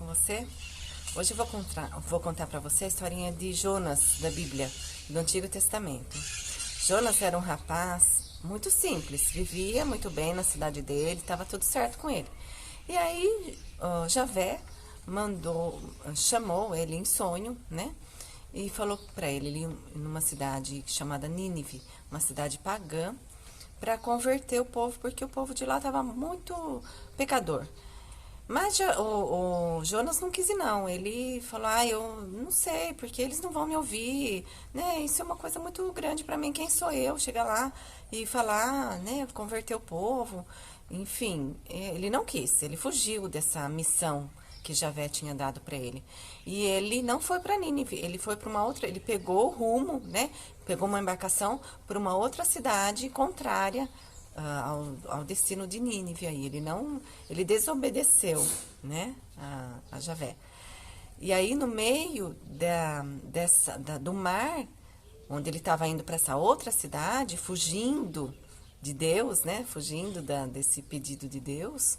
com você? Hoje eu vou contar para você a historinha de Jonas, da Bíblia, do Antigo Testamento. Jonas era um rapaz muito simples, vivia muito bem na cidade dele, estava tudo certo com ele. E aí, Javé chamou ele em sonho, né? E falou para ele ir numa cidade chamada Nínive, uma cidade pagã, para converter o povo, porque o povo de lá estava muito pecador. Mas o Jonas não quis ir, não. Ele falou, eu não sei, porque eles não vão me ouvir, né? Isso é uma coisa muito grande para mim. Quem sou eu? Chegar lá e falar, né? Converter o povo. Enfim, ele não quis. Ele fugiu dessa missão que Javé tinha dado para ele. E ele não foi para Nínive, ele foi para uma outra, ele pegou o rumo, né? Pegou uma embarcação para uma outra cidade contrária ao destino de Nínive aí. Ele desobedeceu, né, a Javé. E aí no meio do mar, onde ele estava indo para essa outra cidade, fugindo de Deus, né, fugindo desse pedido de Deus,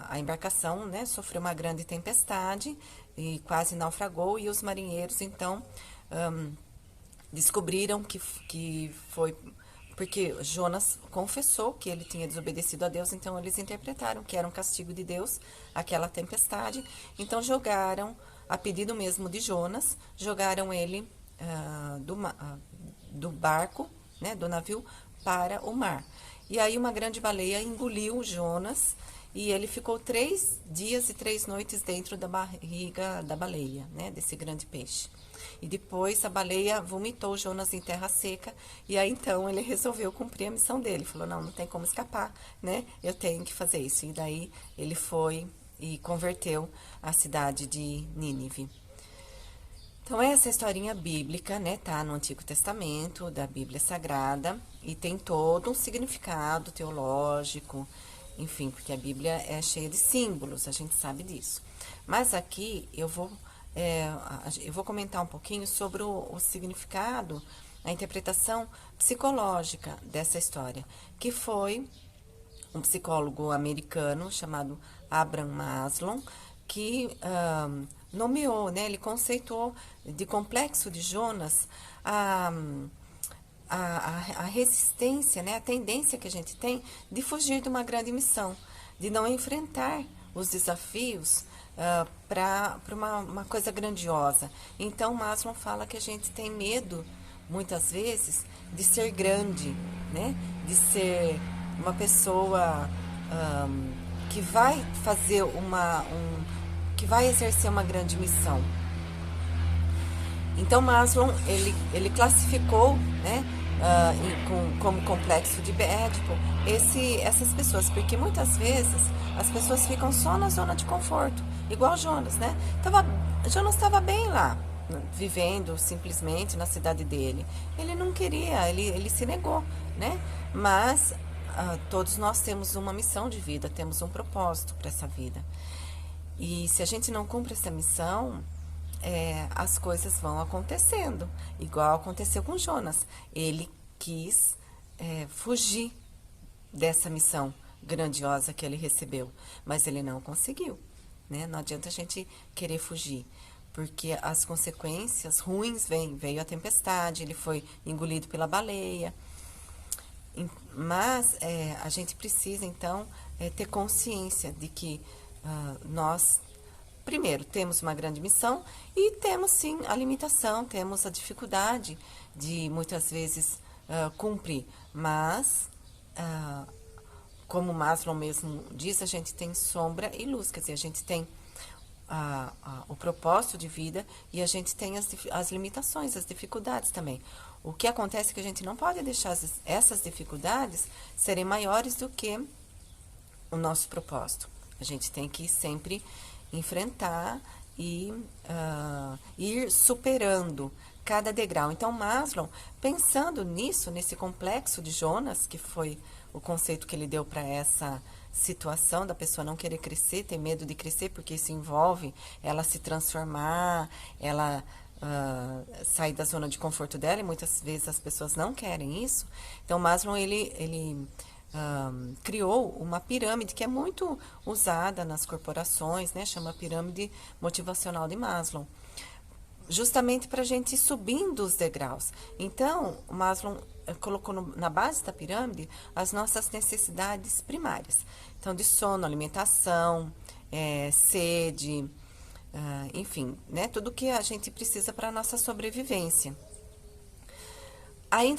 a embarcação, né, sofreu uma grande tempestade e quase naufragou, e os marinheiros então descobriram que foi porque Jonas confessou que ele tinha desobedecido a Deus, então eles interpretaram que era um castigo de Deus, aquela tempestade. Então jogaram, a pedido mesmo de Jonas, jogaram ele do barco, né, do navio, para o mar. E aí uma grande baleia engoliu Jonas e ele ficou 3 dias e 3 noites dentro da barriga da baleia, né, desse grande peixe. E depois a baleia vomitou Jonas em terra seca, e aí então ele resolveu cumprir a missão dele. Falou, não tem como escapar, né? Eu tenho que fazer isso. E daí ele foi e converteu a cidade de Nínive. Então essa historinha bíblica, né, tá no Antigo Testamento, da Bíblia Sagrada, e tem todo um significado teológico, enfim, porque a Bíblia é cheia de símbolos, a gente sabe disso. Mas aqui eu vou comentar um pouquinho sobre o significado, a interpretação psicológica dessa história, que foi um psicólogo americano chamado Abraham Maslow, que nomeou, né, ele conceituou de complexo de Jonas a resistência, né, a tendência que a gente tem de fugir de uma grande missão, de não enfrentar os desafios para uma coisa grandiosa. Então, Maslow fala que a gente tem medo, muitas vezes, de ser grande, né? De ser uma pessoa que vai fazer que vai exercer uma grande missão. Então, Maslow, ele classificou, né, como complexo de Édipo, essas pessoas, porque muitas vezes as pessoas ficam só na zona de conforto, igual Jonas, né? Jonas estava bem lá, vivendo simplesmente na cidade dele. Ele não queria, ele se negou, né? Mas todos nós temos uma missão de vida, temos um propósito para essa vida. E se a gente não cumpre essa missão, as coisas vão acontecendo, igual aconteceu com Jonas. Ele quis fugir dessa missão grandiosa que ele recebeu, mas ele não conseguiu, né? Não adianta a gente querer fugir, porque as consequências ruins veio a tempestade, ele foi engolido pela baleia. Mas a gente precisa então ter consciência de que nós primeiro, temos uma grande missão e temos sim a limitação, temos a dificuldade de muitas vezes cumprir, mas como Maslow mesmo diz, a gente tem sombra e luz, quer dizer, a gente tem o propósito de vida e a gente tem as limitações, as dificuldades também. O que acontece é que a gente não pode deixar essas dificuldades serem maiores do que o nosso propósito. A gente tem que sempre enfrentar e ir superando cada degrau. Então, Maslow, pensando nisso, nesse complexo de Jonas, que foi o conceito que ele deu para essa situação da pessoa não querer crescer, ter medo de crescer, porque isso envolve ela se transformar, ela sair da zona de conforto dela, e muitas vezes as pessoas não querem isso. Então, Maslow, ele criou uma pirâmide que é muito usada nas corporações, né? Chama pirâmide motivacional de Maslow, justamente para a gente ir subindo os degraus. Então, o Maslow colocou na base da pirâmide as nossas necessidades primárias. Então, de sono, alimentação, sede, enfim, né? Tudo que a gente precisa para a nossa sobrevivência. Aí,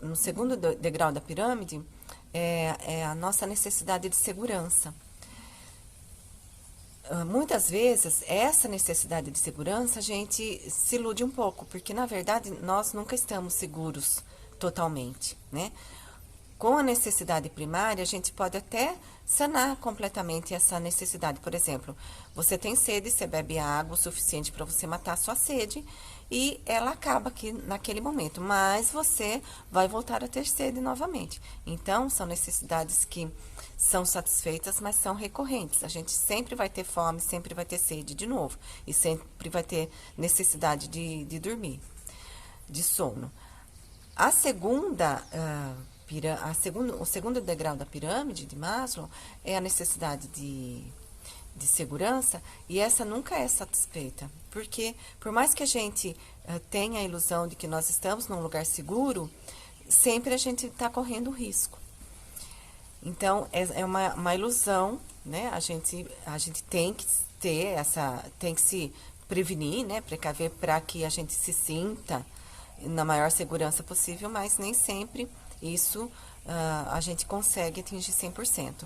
no segundo degrau da pirâmide, é a nossa necessidade de segurança. Muitas vezes, essa necessidade de segurança, a gente se ilude um pouco, porque, na verdade, nós nunca estamos seguros totalmente, né? Com a necessidade primária, a gente pode até sanar completamente essa necessidade. Por exemplo, você tem sede, você bebe água o suficiente para você matar a sua sede e ela acaba aqui naquele momento, mas você vai voltar a ter sede novamente. Então, são necessidades que são satisfeitas, mas são recorrentes. A gente sempre vai ter fome, sempre vai ter sede de novo e sempre vai ter necessidade de dormir, de sono. A segunda o segundo degrau da pirâmide de Maslow é a necessidade de segurança, e essa nunca é satisfeita, porque por mais que a gente tenha a ilusão de que nós estamos num lugar seguro, sempre a gente está correndo risco. Então, é uma ilusão, né? A gente tem que tem que se prevenir, né? Precaver para que a gente se sinta na maior segurança possível, mas nem sempre isso a gente consegue atingir 100%.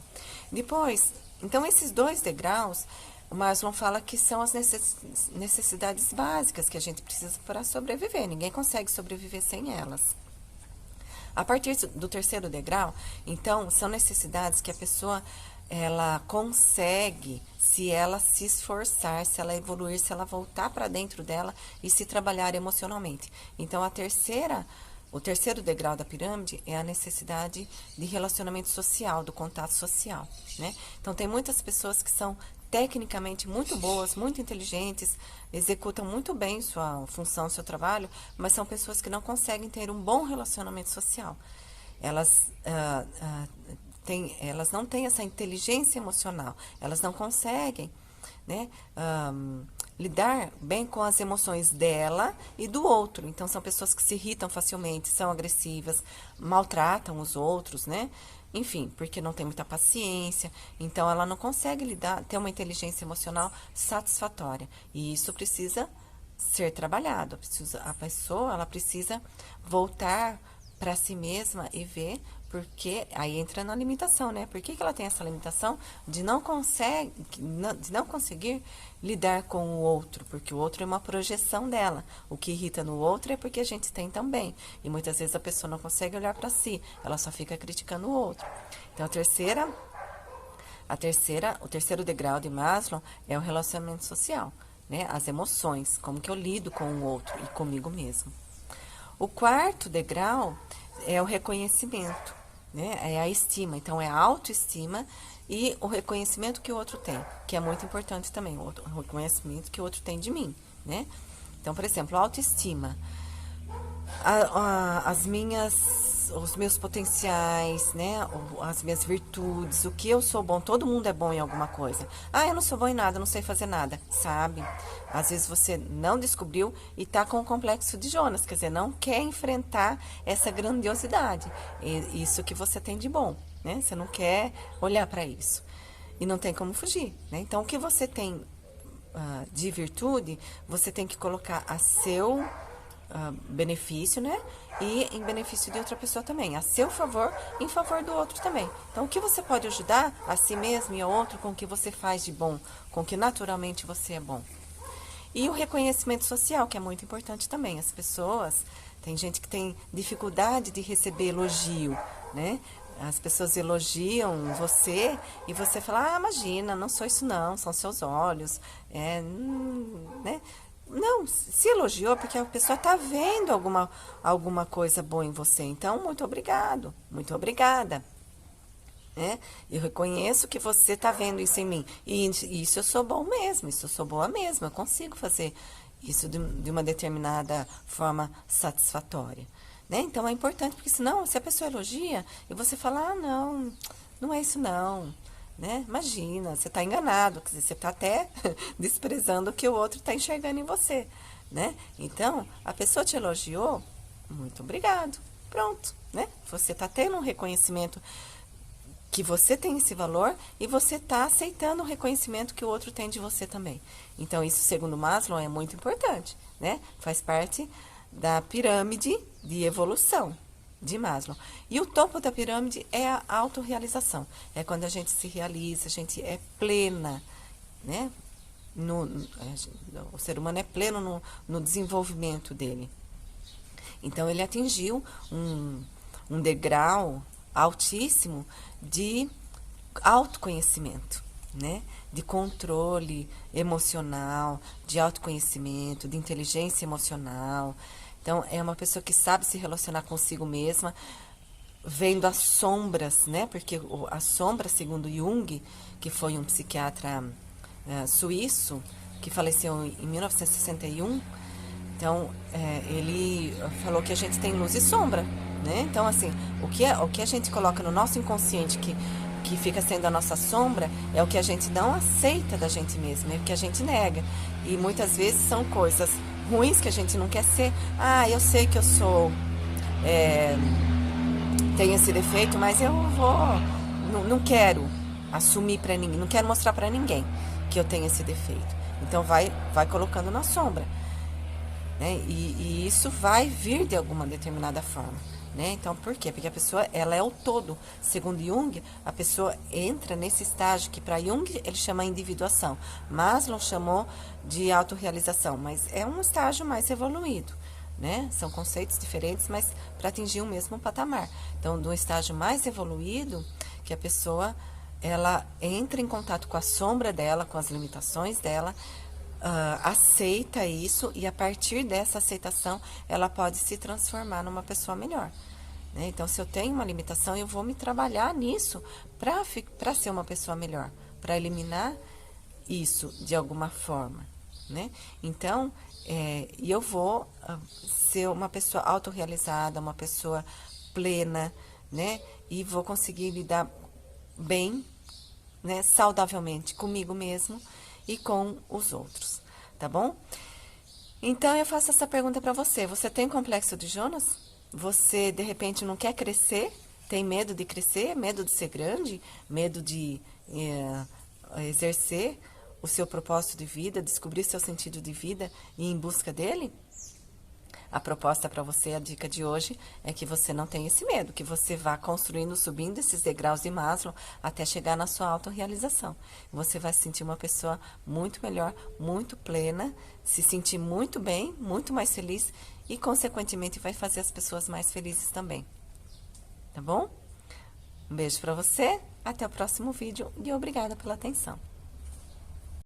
Depois, então, esses 2 degraus, o Maslow fala que são as necessidades básicas que a gente precisa para sobreviver. Ninguém consegue sobreviver sem elas. A partir do 3º degrau, então, são necessidades que a pessoa ela consegue, se ela se esforçar, se ela evoluir, se ela voltar para dentro dela e se trabalhar emocionalmente. Então, o 3º degrau da pirâmide é a necessidade de relacionamento social, do contato social, né? Então, tem muitas pessoas que são tecnicamente muito boas, muito inteligentes, executam muito bem sua função, seu trabalho, mas são pessoas que não conseguem ter um bom relacionamento social. Elas não têm essa inteligência emocional, elas não conseguem, né, lidar bem com as emoções dela e do outro. Então, são pessoas que se irritam facilmente, são agressivas, maltratam os outros, né? Enfim, porque não tem muita paciência. Então, ela não consegue ter uma inteligência emocional satisfatória. E isso precisa ser trabalhado. A pessoa ela precisa voltar para si mesma e ver, porque aí entra na limitação, né? Por que ela tem essa limitação de não conseguir lidar com o outro? Porque o outro é uma projeção dela. O que irrita no outro é porque a gente tem também. E muitas vezes a pessoa não consegue olhar para si, ela só fica criticando o outro. Então, o 3º degrau de Maslow é o relacionamento social, né? As emoções, como que eu lido com o outro e comigo mesmo. O 4º degrau é o reconhecimento, né? É a estima. Então, é a autoestima e o reconhecimento que o outro tem, que é muito importante também, o reconhecimento que o outro tem de mim, né? Então, por exemplo, a autoestima. Os meus potenciais, né? As minhas virtudes, o que eu sou bom. Todo mundo é bom em alguma coisa. Ah, eu não sou bom em nada, não sei fazer nada. Sabe? Às vezes você não descobriu e tá com o complexo de Jonas, quer dizer, não quer enfrentar essa grandiosidade. Isso que você tem de bom, né? Você não quer olhar para isso. E não tem como fugir, né? Então, o que você tem de virtude, você tem que colocar a seu benefício, né? E em benefício de outra pessoa também, a seu favor, em favor do outro também. Então, o que você pode ajudar a si mesmo e ao outro com o que você faz de bom, com o que naturalmente você é bom. E o reconhecimento social, que é muito importante também. As pessoas, tem gente que tem dificuldade de receber elogio, né? As pessoas elogiam você e você fala, imagina, não sou isso não, são seus olhos, né? Não, se elogiou porque a pessoa está vendo alguma coisa boa em você. Então, muito obrigado, muito obrigada. Né? Eu reconheço que você está vendo isso em mim. E isso eu sou bom mesmo, isso eu sou boa mesmo. Eu consigo fazer isso de uma determinada forma satisfatória. né? Então, é importante, porque senão, se a pessoa elogia e você fala, ah, não, não é isso não, né? Imagina, você está enganado, quer dizer, você está até desprezando o que o outro está enxergando em você, né? Então, a pessoa te elogiou, muito obrigado, pronto, né? Você está tendo um reconhecimento que você tem esse valor e você está aceitando o reconhecimento que o outro tem de você também. Então, isso, segundo Maslow, é muito importante, né? Faz parte da pirâmide de evolução de Maslow. E o topo da pirâmide é a autorrealização. É quando a gente se realiza, a gente é plena, né? O ser humano é pleno no desenvolvimento dele. Então, ele atingiu um degrau altíssimo de autoconhecimento, né? De controle emocional, de autoconhecimento, de inteligência emocional. Então, é uma pessoa que sabe se relacionar consigo mesma, vendo as sombras, né? Porque a sombra, segundo Jung, que foi um psiquiatra suíço, que faleceu em 1961, então, ele falou que a gente tem luz e sombra, né? Então, assim, o que a gente coloca no nosso inconsciente que fica sendo a nossa sombra é o que a gente não aceita da gente mesmo, é o que a gente nega. E muitas vezes são coisas ruins que a gente não quer ser. Ah, eu sei que eu sou... tenho esse defeito, mas eu não quero assumir para ninguém, não quero mostrar para ninguém que eu tenho esse defeito. Então, vai colocando na sombra. Né? E isso vai vir de alguma determinada forma, né? Então, por quê? Porque a pessoa, ela é o todo. Segundo Jung, a pessoa entra nesse estágio que para Jung ele chama individuação. Maslow chamou de autorrealização, mas é um estágio mais evoluído, né? São conceitos diferentes, mas para atingir o mesmo patamar. Então, do estágio mais evoluído, que a pessoa, ela entra em contato com a sombra dela, com as limitações dela, aceita isso e a partir dessa aceitação ela pode se transformar numa pessoa melhor, né? Então, se eu tenho uma limitação, eu vou me trabalhar nisso para ser uma pessoa melhor, para eliminar isso de alguma forma, né? Então, e eu vou ser uma pessoa autorrealizada, uma pessoa plena, né? E vou conseguir lidar bem, né? Saudavelmente comigo mesmo e com os outros, tá bom? Então, eu faço essa pergunta para você. Você tem complexo de Jonas? Você, de repente, não quer crescer? Tem medo de crescer? Medo de ser grande? Medo de exercer o seu propósito de vida? Descobrir seu sentido de vida e ir em busca dele? A proposta para você, a dica de hoje, é que você não tenha esse medo, que você vá construindo, subindo esses degraus de Maslow até chegar na sua autorrealização. Você vai se sentir uma pessoa muito melhor, muito plena, se sentir muito bem, muito mais feliz e, consequentemente, vai fazer as pessoas mais felizes também. Tá bom? Um beijo para você, até o próximo vídeo e obrigada pela atenção.